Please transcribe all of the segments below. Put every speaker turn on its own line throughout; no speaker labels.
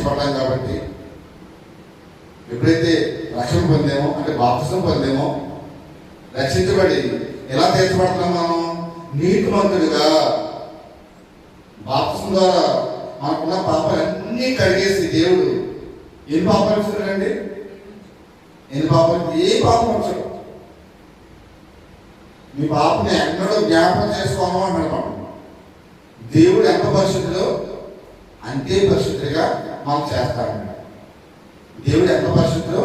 రక్షించబడ్డాం కాబట్టి, ఎప్పుడైతే రక్షణ పొందేమో అంటే బాప్తిసం పొందేమో, రక్షించబడి ఎలా తీర్చబడుతున్నాం మనం? నీతిమంతుడిగా. బాప్తిసం ద్వారా మనకున్న పాపాలన్నీ కడిగేసి దేవుడు ఎన్ని పాపాలు ఇచ్చాడండి? ఎన్ని పాపాలు? ఏ పాపం వచ్చాడు? మీ పాపని ఎన్నడూ జ్ఞాపకం చేసుకోను అంటున్నాం. దేవుడు ఎంత పరిశుద్ధుడో అంతే పరిశుద్ధిగా మనం చేస్తాడు. దేవుడు ఎంత పరిశుద్ధుడో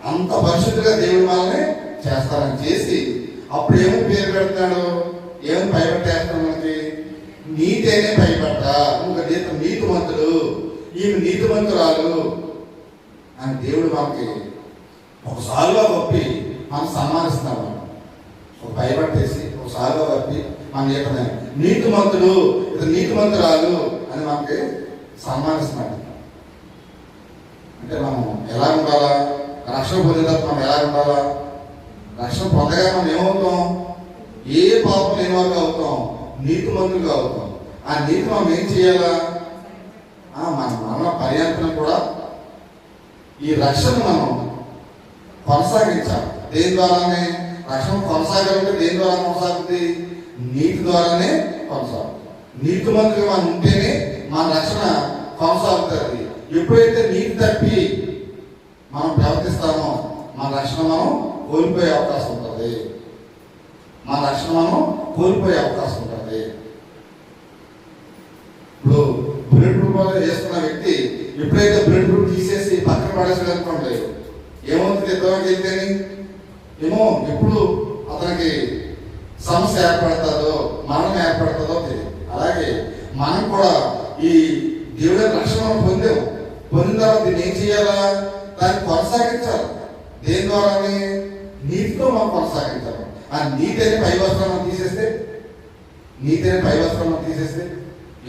అంత పరిశుద్ధిగా దేవుడు మనల్ని చేస్తారని చేసి అప్పుడు ఏమని పేరు పెడతాడు? ఏమని భయపెట్టేస్తాడు? మనకి నీతి అనే భయపడ్డ, ఇంకొక నీతిమంతుడు, ఈమె నీతిమంతురాలు అని దేవుడు మనకి ఒకసారిలో గొప్పి మనం సన్మానిస్తున్నాడు. ఒక భయపట్టేసి ఒకసారిలో గొప్పి మన చెప్పిన నీతిమంతుడు, ఇతను నీతిమంతురాలు అని మనకి సన్మానిస్తున్నాడు. అంటే మనం ఎలా ఉండాలా? రక్షణ పొందిన తర్వాత మనం ఎలా ఉండాలా? రక్షణ పొందగా మనం ఏమవుతాం? ఏ పాపం లేని వారుగా అవుతాం? నీతిమంతులుగా అవుతాం. ఆ నీతి మనం ఏం చేయాలా? మన మరణ పర్యంతం కూడా ఈ రక్షణ మనం కొనసాగించాలి. దేని ద్వారానే రక్షణ కొనసాగాలంటే దేని ద్వారా కొనసాగుతుంది? నీతి ద్వారానే కొనసాగుతుంది. నీతిమంతులుగా మనం ఉంటేనే మన రక్షణ కొనసాగుతుంది. ఎప్పుడైతే నీతి తప్పి మనం ప్రవర్తిస్తామో మన రక్షణ మనం కోల్పోయే అవకాశం ఉంటుంది. మన రక్షణ మనం కోల్పోయే అవకాశం ఉంటుంది. ఇప్పుడు బ్లడ్ గ్రూప్ వేసుకున్న వ్యక్తి ఎప్పుడైతే బ్లడ్ గ్రూప్ తీసేసి పక్కన పడేసాడు అనుకోండి, ఏమవుతుంది? ఎంతవరకు వెళ్తేని ఏమో ఎప్పుడు అతనికి సమస్య ఏర్పడుతుందో, మరణం ఏర్పడుతుందో తెలియదు. అలాగే మనం కూడా ఈ దేవుడి రక్షణ పొందిన తర్వాత దీన్ని ఏం చేయాలా? దాన్ని కొనసాగించాలి. దేని ద్వారానే? నీతితో మనం కొనసాగించాలి. ఆ నీతి అనే పైవస్త్రం తీసేస్తే, నీతి అనే పైవస్త్రం తీసేస్తే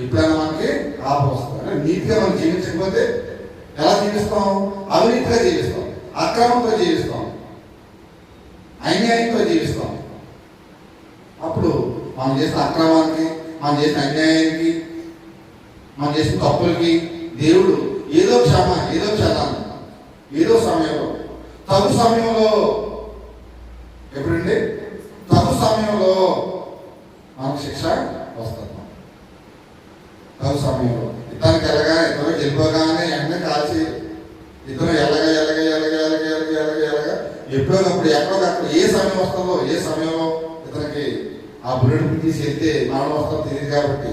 ఎప్పుడైనా మనకి ఆపద వస్తుంది. అంటే నీతిగా మనం జీవించకపోతే ఎలా జీవిస్తాం? అవినీతిగా జీవిస్తాం, అక్రమంతో జీవిస్తాం, అన్యాయంతో జీవిస్తాం. అప్పుడు మనం చేసిన అక్రమానికి, మనం చేసిన అన్యాయానికి, మనం చేసిన తప్పులకి దేవుడు ఏదో క్షణాన్ని ఏదో సమయంలో, తగు సమయంలో, ఎప్పుడండి? తగు సమయంలో మనకు శిక్ష వస్తుంది. తగు సమయంలో ఇతనికి ఇతను వెళ్ళిపోగానే వెంటనే కాల్చి ఇతను ఎలాగా ఎప్పుడోకప్పుడు ఎక్కడోకప్పుడు ఏ సమయం వస్తుందో, ఏ సమయంలో ఇతనికి ఆ బుల్లెట్ తీసి వెళ్తే మరణం వస్తుందో తెలియదు కాబట్టి